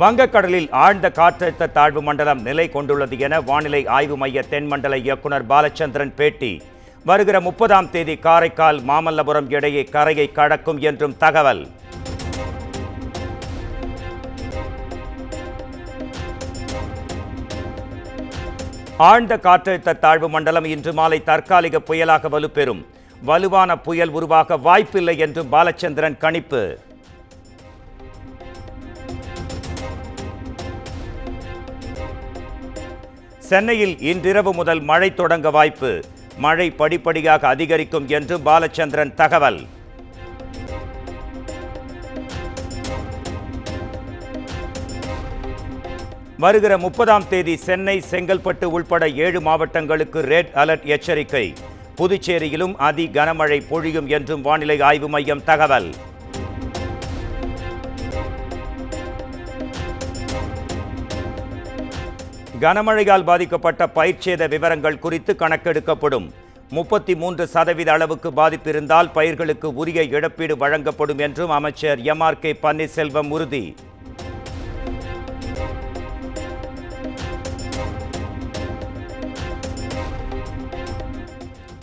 வங்கக்கடலில் ஆழ்ந்த காற்றழுத்த தாழ்வு மண்டலம் நிலை கொண்டுள்ளது என வானிலை ஆய்வு மைய தென்மண்டல இயக்குனர் பாலச்சந்திரன் பேட்டி. வருகிற 30ஆம் தேதி காரைக்கால் மாமல்லபுரம் இடையே கரையை கடக்கும் என்றும் தகவல். ஆழ்ந்த காற்றழுத்த தாழ்வு மண்டலம் இன்று மாலை தற்காலிக புயலாக வலுப்பெறும். வலுவான புயல் உருவாக வாய்ப்பில்லை என்றும் பாலச்சந்திரன் கணிப்பு. சென்னையில் இன்றிரவு முதல் மழை தொடங்க வாய்ப்பு. மழை படிப்படியாக அதிகரிக்கும் என்று பாலச்சந்திரன் தகவல். வருகிற 30ஆம் தேதி சென்னை, செங்கல்பட்டு உள்பட 7 மாவட்டங்களுக்கு ரெட் அலர்ட் எச்சரிக்கை. புதுச்சேரியிலும் அதி கனமழை பொழியும் என்றும் வானிலை ஆய்வு மையம் தகவல். கனமழையால் பாதிக்கப்பட்ட பயிர்ச்சேத விவரங்கள் குறித்து கணக்கெடுக்கப்படும். 33% அளவுக்கு பாதிப்பு இருந்தால் பயிர்களுக்கு உரிய இழப்பீடு வழங்கப்படும் என்றும் அமைச்சர் எம்.ஆர்.கே. பன்னீர்செல்வம் உறுதி.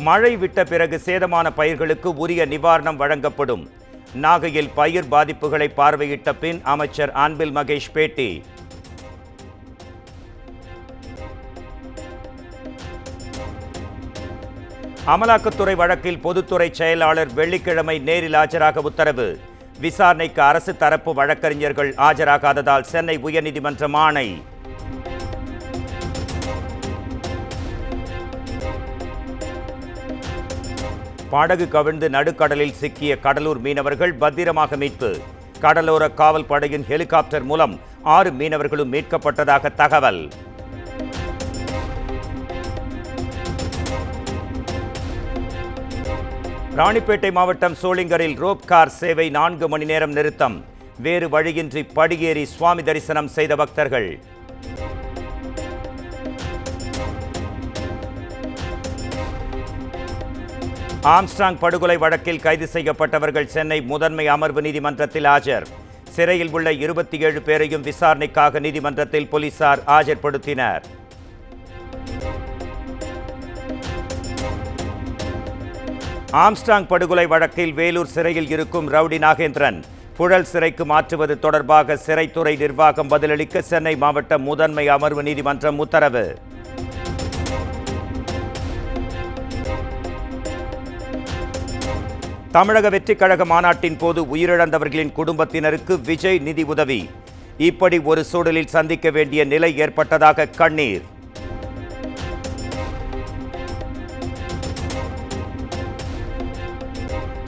மழை விட்ட பிறகு சேதமான பயிர்களுக்கு உரிய நிவாரணம் வழங்கப்படும். நாகையில் பயிர் பாதிப்புகளை பார்வையிட்ட பின் அமைச்சர் அன்பில் மகேஷ் பேட்டி. அமலாக்கத்துறை வழக்கில் பொதுத்துறை செயலாளர் வெள்ளிக்கிழமை நேரில் ஆஜராக உத்தரவு. விசாரணைக்கு அரசு தரப்பு வழக்கறிஞர்கள் ஆஜராகாததால் சென்னை உயர்நீதிமன்றம் ஆணை. படகு கவிழ்ந்து நடுக்கடலில் சிக்கிய கடலூர் மீனவர்கள் பத்திரமாக மீட்பு. கடலோர காவல் படையின் ஹெலிகாப்டர் மூலம் 6 மீனவர்களும் மீட்கப்பட்டதாக தகவல். ராணிப்பேட்டை மாவட்டம் சோளிங்கரில் ரோப் கார் சேவை 4 மணி நேரம் நிறுத்தம். வேறு வழியின்றி படியேறி சுவாமி தரிசனம் செய்த பக்தர்கள். ஆம்ஸ்ட்ராங் படுகொலை வழக்கில் கைது செய்யப்பட்டவர்கள் சென்னை முதன்மை அமர்வு நீதிமன்றத்தில் ஆஜர். சிறையில் உள்ள 27 பேரையும் விசாரணைக்காக நீதிமன்றத்தில் போலீசார் ஆஜர்படுத்தினர். ஆம்ஸ்ட்ராங் படுகொலை வழக்கில் வேலூர் சிறையில் இருக்கும் ரவுடி நாகேந்திரன் புழல் சிறைக்கு மாற்றுவது தொடர்பாக சிறைத்துறை நிர்வாகம் பதிலளிக்க சென்னை மாவட்ட முதன்மை அமர்வு நீதிமன்றம் உத்தரவு. தமிழக வெற்றிக் கழக மாநாட்டின் போது உயிரிழந்தவர்களின் குடும்பத்தினருக்கு விஜய் நிதி உதவி. இப்படி ஒரு சூழலில் சந்திக்க வேண்டிய நிலை ஏற்பட்டதாக கண்ணீர்.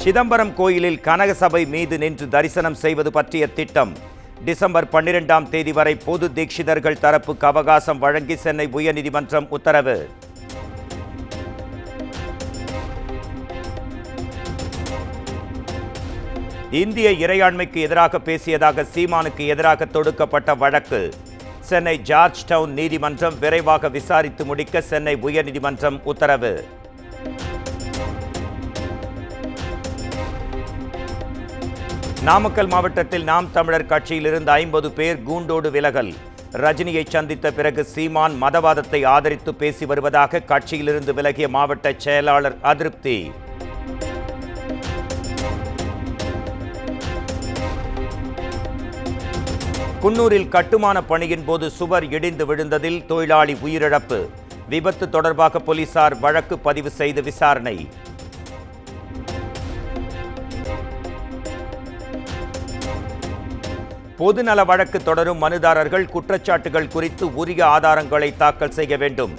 சிதம்பரம் கோயிலில் கனகசபை மீது நின்று தரிசனம் செய்வது பற்றிய திட்டம். டிசம்பர் 12ஆம் தேதி வரை பொது தீட்சிதர்கள் தரப்புக்கு அவகாசம் வழங்கி சென்னை உயர்நீதிமன்றம் உத்தரவு. இந்திய இறையாண்மைக்கு எதிராக பேசியதாக சீமானுக்கு எதிராக தொடுக்கப்பட்ட வழக்கு. சென்னை ஜார்ஜ் டவுன் நீதிமன்றம் விரைவாக விசாரித்து முடிக்க சென்னை உயர்நீதிமன்றம் உத்தரவு. நாமக்கல் மாவட்டத்தில் நாம் தமிழர் கட்சியிலிருந்து 50 பேர் கூண்டோடு விலகல். ரஜினியை சந்தித்த பிறகு சீமான் மதவாதத்தை ஆதரித்து பேசி வருவதாக கட்சியிலிருந்து விலகிய மாவட்ட செயலாளர் அதிருப்தி. குன்னூரில் கட்டுமான பணியின் போது சுவர் இடிந்து விழுந்ததில் தொழிலாளி உயிரிழப்பு. விபத்து தொடர்பாக போலீசார் வழக்கு பதிவு செய்து விசாரணை. பொதுநல வழக்கு தொடரும் மனுதாரர்கள் குற்றச்சாட்டுகள் குறித்து உரிய ஆதாரங்களை தாக்கல் செய்ய வேண்டும்.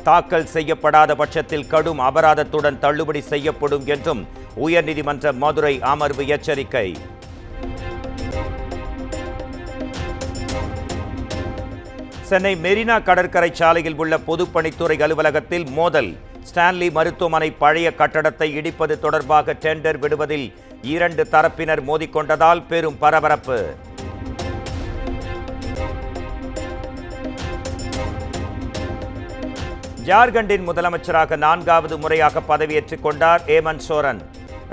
தாக்கல் செய்யப்படாத பட்சத்தில் கடும் அபராதத்துடன் தள்ளுபடி செய்யப்படும் என்றும் உயர்நீதிமன்ற மதுரை அமர்வு எச்சரிக்கை. சென்னை மெரினா கடற்கரை சாலையில் உள்ள பொதுப்பணித்துறை அலுவலகத்தில் மோதல். ஸ்டான்லி மருத்துவமனை பழைய கட்டடத்தை இடிப்பது தொடர்பாக டெண்டர் விடுவதில் 2 தரப்பினர் மோதிக்கொண்டதால் பெரும் பரபரப்பு. ஜார்க்கண்டின் முதலமைச்சராக 4வது முறையாக பதவியேற்றுக் கொண்டார் ஹேமந்த் சோரன்.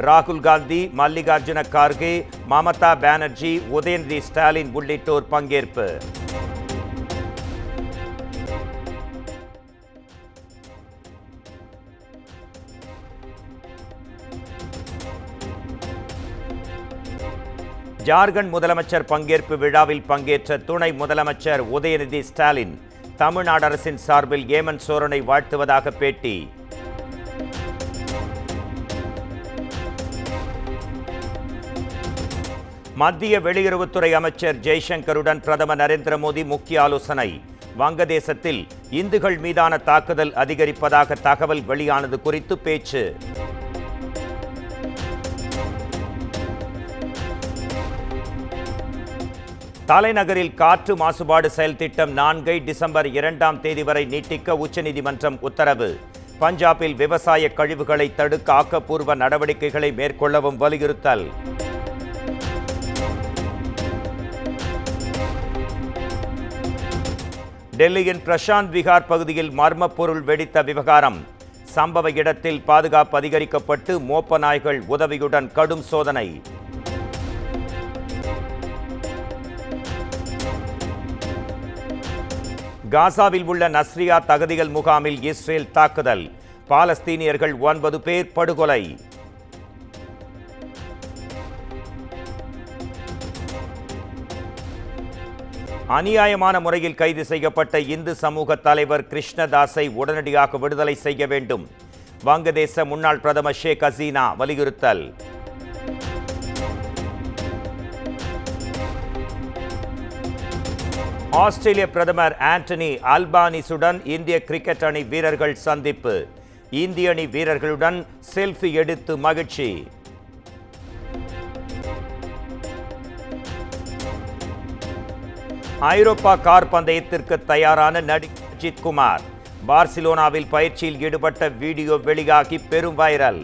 ராகுல் காந்தி, மல்லிகார்ஜுன கார்கே, மமதா பானர்ஜி, உதயநிதி ஸ்டாலின் உள்ளிட்டோர் பங்கேற்பு. ஜார்க்கண்ட் முதலமைச்சர் பங்கேற்பு விழாவில் பங்கேற்ற துணை முதலமைச்சர் உதயநிதி ஸ்டாலின் தமிழ்நாடு அரசின் சார்பில் ஏமன் சோரனை வாழ்த்துவதாக பேட்டி. மத்திய வெளியுறவுத்துறை அமைச்சர் ஜெய்சங்கருடன் பிரதமர் நரேந்திர மோடி முக்கிய ஆலோசனை. வங்கதேசத்தில் இந்துக்கள் மீதான தாக்குதல் அதிகரிப்பதாக தகவல் வெளியானது குறித்து பேச்சு. தலைநகரில் காற்று மாசுபாடு செயல் திட்டம் 4 டிசம்பர் 2 வரை நீட்டிக்க உச்சநீதிமன்றம் உத்தரவு. பஞ்சாபில் விவசாய கழிவுகளை தடுக்க ஆக்கப்பூர்வ நடவடிக்கைகளை மேற்கொள்ளவும் வலியுறுத்தல். டெல்லியின் பிரசாந்த் விகார் பகுதியில் மர்ம பொருள் வெடித்த விவகாரம். சம்பவ இடத்தில் பாதுகாப்பு அதிகரிக்கப்பட்டு மோப்ப நாய்கள் உதவியுடன் கடும் சோதனை. காசாவில் உள்ள நஸ்ரியா தகுதிகள் முகாமில் இஸ்ரேல் தாக்குதல். பாலஸ்தீனியர்கள் 9 பேர் படுகொலை. அநியாயமான முறையில் கைது செய்யப்பட்ட இந்து சமூக தலைவர் கிருஷ்ணதாஸை உடனடியாக விடுதலை செய்ய வேண்டும். வங்கதேச முன்னாள் பிரதமர் ஷேக் ஹசீனா வலியுறுத்தல். ஆஸ்திரேலிய பிரதமர் ஆண்டனி அல்பானிசுடன் இந்திய கிரிக்கெட் அணி வீரர்கள் சந்திப்பு. இந்திய அணி வீரர்களுடன் செல்ஃபி எடுத்து மகிழ்ச்சி. ஐரோப்பா கார் பந்தயத்திற்கு தயாரான நடிகர் அஜித் குமார். பார்சிலோனாவில் பயிற்சியில் ஈடுபட்ட வீடியோ வெளியாகி பெரும் வைரல்.